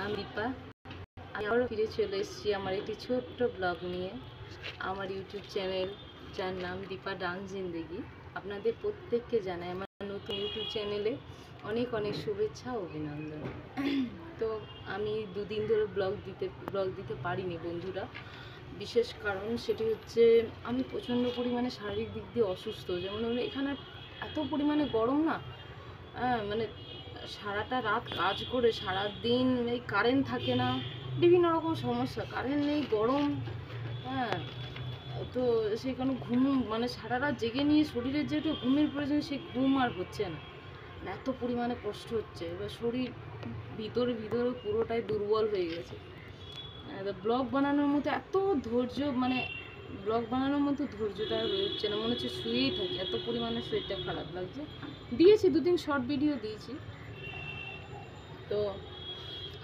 আমি দীপা। আমি আবারও ফিরে চলে এসেছি আমার একটি ছোট্ট ব্লগ নিয়ে, আমার ইউটিউব চ্যানেল, যার নাম দীপা ডান্স জিন্দেগি। আপনাদের প্রত্যেককে জানাই আমার নতুন ইউটিউব চ্যানেলে অনেক অনেক শুভেচ্ছা ও অভিনন্দন। তো আমি দুদিন ধরে ব্লগ দিতে পারিনি বন্ধুরা। বিশেষ কারণ সেটি হচ্ছে আমি প্রচণ্ড পরিমাণে শারীরিক দিক দিয়ে অসুস্থ। যেমন ধরুন এখানে এত পরিমাণে গরম না, মানে সারাটা রাত কাজ করে সারা দিন এই কারেন্ট থাকে না, বিভিন্ন রকম সমস্যা, কারেন্ট নেই, গরম, তো সেই কারণে ঘুম, মানে সারা রাত জেগে নিয়ে শরীরের যে একটু ঘুমের প্রয়োজন সেই ঘুম আর হচ্ছে না, এত পরিমাণে কষ্ট হচ্ছে। এবার শরীর ভিতরে ভিতরে পুরোটাই দুর্বল হয়ে গেছে। ব্লগ বানানোর মতো এত ধৈর্য, মানে ব্লগ বানানোর মতো ধৈর্যটা আর হচ্ছে না, মনে হচ্ছে শুয়েই থাকি, এত পরিমাণে শরীরটা খারাপ লাগছে। দিয়েছি দুদিন শর্ট ভিডিও দিয়েছি। তো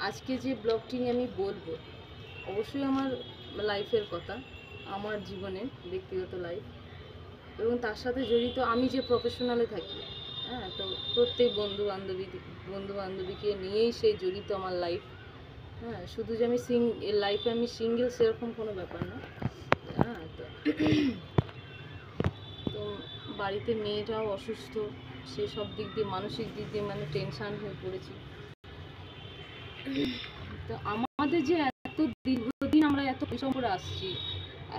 আজকে যে ব্লগটি আমি বলবো অবশ্যই আমার লাইফের কথা, আমার জীবনের ব্যক্তিগত লাইফ, এবং তার সাথে জড়িত আমি যে প্রফেশনালে থাকি। তো প্রত্যেক বন্ধু বান্ধবীকে নিয়েই সেই জড়িত আমার লাইফ। শুধু যে আমি লাইফে আমি সিঙ্গেল সেরকম কোনো ব্যাপার না। তো তো বাড়িতে মেয়েটাও অসুস্থ, সেই সব দিক দিয়ে মানসিক দিক দিয়ে মানে টেনশান হয়ে পড়েছি। তো আমাদের যে এত দীর্ঘদিন আমরা এত পরিশ্রম করে আসছি,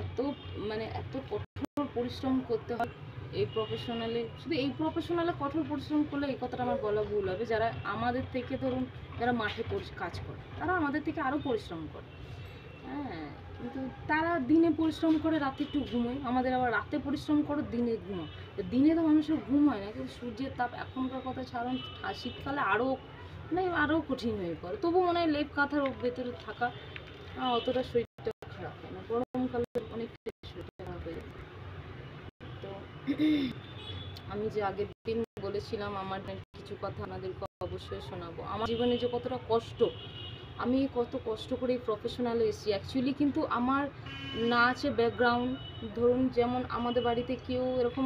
এত কঠোর পরিশ্রম করতে হয় এই প্রফেশনালে। শুধু এই প্রফেশনালে কঠোর পরিশ্রম করলে এই কথাটা আমার বলা ভুল হবে, যারা আমাদের থেকে ধরুন যারা মাঠে কাজ করে তারা আমাদের থেকে আরও পরিশ্রম করে। কিন্তু তারা দিনে পরিশ্রম করে রাতে একটু ঘুমোয়, আমাদের আবার রাতে পরিশ্রম করে দিনে ঘুমো। দিনে তো মানুষের ঘুম হয় না, কিন্তু সূর্যের তাপ এখনকার কথা ছাড়ুন, শীতকালে আরও কঠিন হয়ে পড়ে। তবু মনে হয় লেপ কাঁথার ভেতরে থাকা অতটা শরীরটা খারাপ হয় না, গরমকালে অনেকটা শরীরটা খারাপ হয়ে যায়। তো আমি যে আগের দিন বলেছিলাম আমার কিছু কথা আপনাদেরকে অবশ্যই শোনাবো, আমার জীবনে যে কতটা কষ্ট, আমি কত কষ্ট করে এই প্রফেশনালে এসেছি। অ্যাকচুয়ালি কিন্তু আমার না আছে ব্যাকগ্রাউন্ড, ধরুন যেমন আমাদের বাড়িতে কেউ এরকম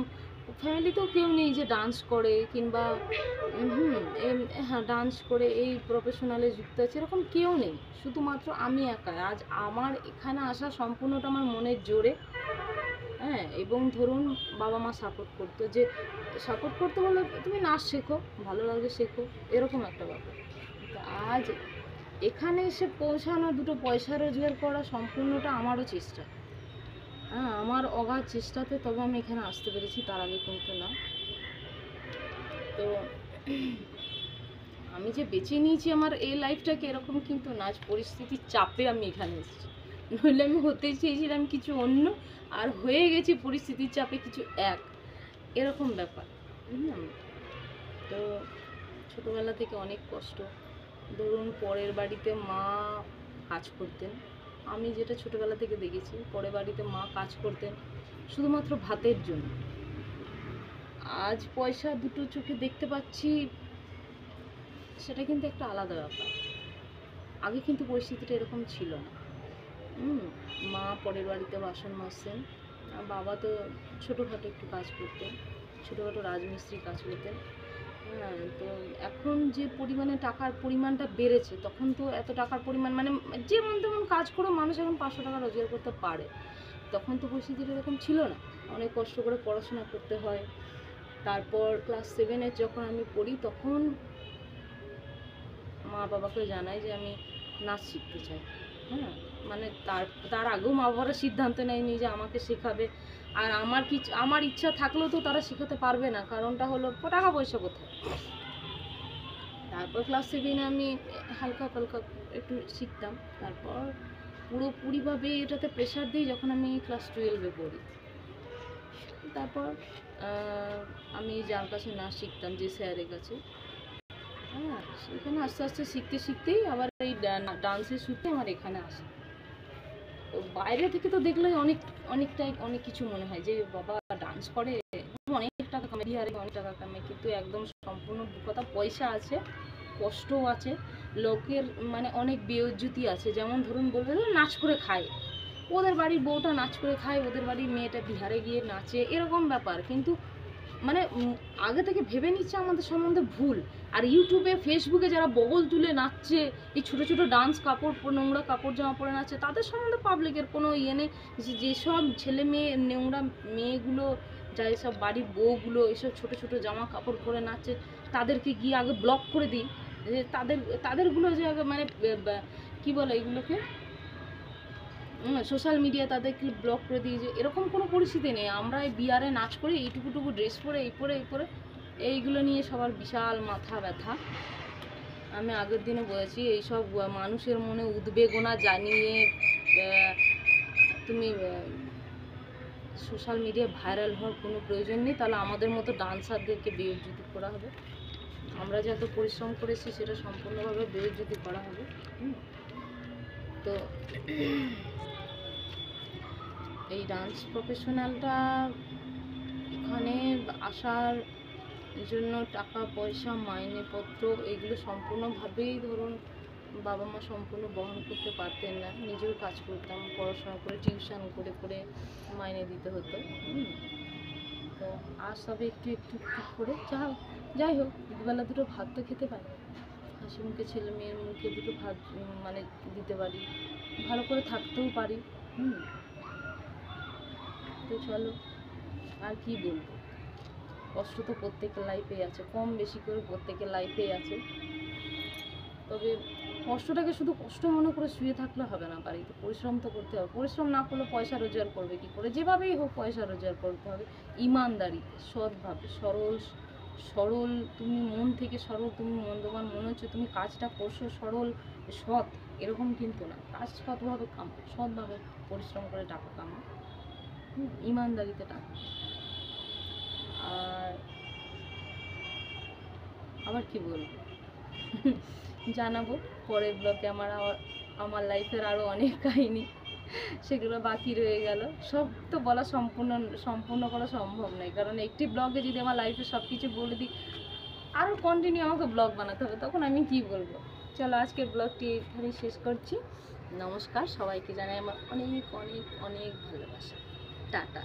ফ্যামিলিতেও কেউ নেই যে ডান্স করে কিংবা ডান্স করে এই প্রফেশনালে যুক্ত আছে, এরকম কেউ নেই, শুধুমাত্র আমি একা। আজ আমার এখানে আসা সম্পূর্ণটা আমার মনের জোরে। এবং ধরুন বাবা মা সাপোর্ট করতো বলে তুমি নাচ শেখো, ভালো লাগে শেখো, এরকম একটা ব্যাপার। তো আজ এখানে এসে পৌঁছানো, দুটো পয়সা রোজগার করা সম্পূর্ণটা আমারও চেষ্টা, আমার অগাধ চেষ্টাতে তবে আমি এখানে আসতে পেরেছি, তার আগে কিন্তু না। তো আমি যে বেছে নিয়েছি আমার এই লাইফটাকে এরকম কিন্তু না, পরিস্থিতির চাপে আমি এখানে এসেছি, নইলে আমি হতে চেয়েছিলাম কিছু অন্য, আর হয়ে গেছি পরিস্থিতির চাপে কিছু এরকম ব্যাপার। তো ছোটোবেলা থেকে অনেক কষ্ট। ধরুন পরের বাড়িতে মা কাজ করতেন, আমি যেটা ছোটোবেলা থেকে দেখেছি, পরের বাড়িতে মা কাজ করতেন শুধুমাত্র ভাতের জন্য। আজ পয়সা দুটো চোখে দেখতে পাচ্ছি, সেটা কিন্তু একটা আলাদা ব্যাপার। আগে কিন্তু পরিস্থিতিটা এরকম ছিল না। মা পরের বাড়িতে বাসন মাজতেন, বাবা তো ছোটোখাটো একটু কাজ করতেন, ছোটোখাটো রাজমিস্ত্রি কাজ করতেন। তো এখন যে পরিমাণে টাকার পরিমাণটা বেড়েছে, তখন তো এত টাকার পরিমাণ মানে যেমন তেমন কাজ করে মানুষ এখন 500 টাকা রোজগার করতে পারে, তখন তো পরিস্থিতিটা এরকম ছিল না, অনেক কষ্ট করে পড়াশোনা করতে হয়। তারপর ক্লাস 7-এ যখন আমি পড়ি, তখন মা বাবাকে জানাই যে আমি নাচ শিখতে চাই। মানে তার আগেও মা বাবারা সিদ্ধান্ত নেয়নি যে আমাকে শেখাবে, আর আমার ইচ্ছা থাকলেও তো তারা শেখাতে পারবে না, কারণটা হলো টাকা পয়সা কোথায়। তারপর ক্লাস 7-এ আমি হালকা পালকা একটু শিখতাম, তারপর পুরোপুরিভাবে এটাতে প্রেশার দিই যখন আমি ক্লাস 12-এ পড়ি। তারপর আমি যার কাছে নাচ শিখতাম, যে স্যারের কাছে, সেখানে আস্তে আস্তে শিখতেই আবার এই ডান্সের সূত্রে আমার এখানে আসে। তো বাইরে থেকে তো দেখলে অনেক কিছু মনে হয় যে বাবা ডান্স করে অনেক টাকা কামায়, বিহারে অনেক টাকা কামায়, কিন্তু একদম সম্পূর্ণ কথা, পয়সা আছে, কষ্টও আছে, লোকের মানে অনেক বেইজ্জতি আছে। যেমন ধরুন বলবে নাচ করে খায়, ওদের বাড়ির বউটা নাচ করে খায়, ওদের বাড়ির মেয়েটা বিহারে গিয়ে নাচে, এরকম ব্যাপার। কিন্তু মানে আগে থেকে ভেবে নিচ্ছে আমাদের সম্বন্ধে ভুল। আর ইউটিউবে ফেসবুকে যারা বগল তুলে নাচছে, এই ছোটো ছোটো ডান্স কাপড়, নোংরা কাপড় জামা পরে নাচছে, তাদের সম্বন্ধে পাবলিকের কোনো ইয়ে নেই। যেসব ছেলে মেয়ে, নোংরা মেয়েগুলো, যা এসব বাড়ির বউগুলো এসব ছোটো ছোটো জামা কাপড় পরে নাচছে, তাদেরকে গিয়ে আগে ব্লক করে দিই। যে তাদেরগুলো যে আগে মানে কী বলে এগুলোকে, সোশ্যাল মিডিয়া তাদেরকে ব্লক করে দিয়ে, যে এরকম কোনো পরিস্থিতি নেই। আমরা এই বিয়ারে নাচ করে এইটুকুটুকু ড্রেস পরে এই পরে এইগুলো নিয়ে সবার বিশাল মাথা ব্যথা। আমি আগের দিনে বলেছি, এইসব মানুষের মনে উদ্বেগনা জানিয়ে তুমি সোশ্যাল মিডিয়ায় ভাইরাল হওয়ার কোনো প্রয়োজন নেই। তাহলে আমাদের মতো ডান্সারদেরকে বেইজ্জতি করা হবে। আমরা যে এত পরিশ্রম করেছি সেটা সম্পূর্ণভাবে বেইজ্জতি করা হবে। তো এই ডান্স প্রফেশনালটা এখানে আসার জন্য টাকা পয়সা, মাইনেপত্র এগুলো সম্পূর্ণভাবেই ধরুন বাবা মা সম্পূর্ণ বহন করতে পারতেন না। নিজেও কাজ করতাম, পড়াশোনা করে টিউশন করে করে মাইনে দিতে হতো। তো আর সবে একটু একটু একটু করে যাই হোক, দুবেলা দুটো ভাত তো খেতে পারি, হাসি মুখে ছেলে মেয়ের মুখে দুটো ভাত মানে দিতে পারি, ভালো করে থাকতেও পারি। তো চলো, আর কি বলবো, কষ্ট তো প্রত্যেকের লাইফেই আছে, কম বেশি করে প্রত্যেকের লাইফেই আছে। তবে কষ্টটাকে শুধু কষ্ট মনে করে শুয়ে থাকলে হবে না, বাড়িতে পরিশ্রম তো করতে হবে। পরিশ্রম না করলে পয়সা রোজগার করবে কী করে? যেভাবেই হোক পয়সা রোজগার করতে হবে, ইমানদারি, সৎভাবে, সরল। তুমি মন থেকে সরল, তুমি তোমার মনে হচ্ছে তুমি কাজটা করছো সরল সৎ, এরকম কিন্তু না। কাজ সৎভাবে কামাও, সৎভাবে পরিশ্রম করে টাকা কামাও, ইমানদারিতে টাকা। আর আবার কি বলবো জানাবো পরের ব্লগে। আমার লাইফের আরও অনেক কাহিনী, সেগুলো বাকি রয়ে গেল। সব তো বলা সম্পূর্ণ করা সম্ভব নয়, কারণ একটি ব্লগে যদি আমার লাইফের সব কিছু বলে দিই, আরও কন্টিনিউ আমাকে ব্লগ বানাতে হবে, তখন আমি কি বলবো। চলো আজকের ব্লগটি এখানেই শেষ করছি। নমস্কার, সবাইকে জানাই আমার অনেক অনেক অনেক ভালোবাসা। টাটা।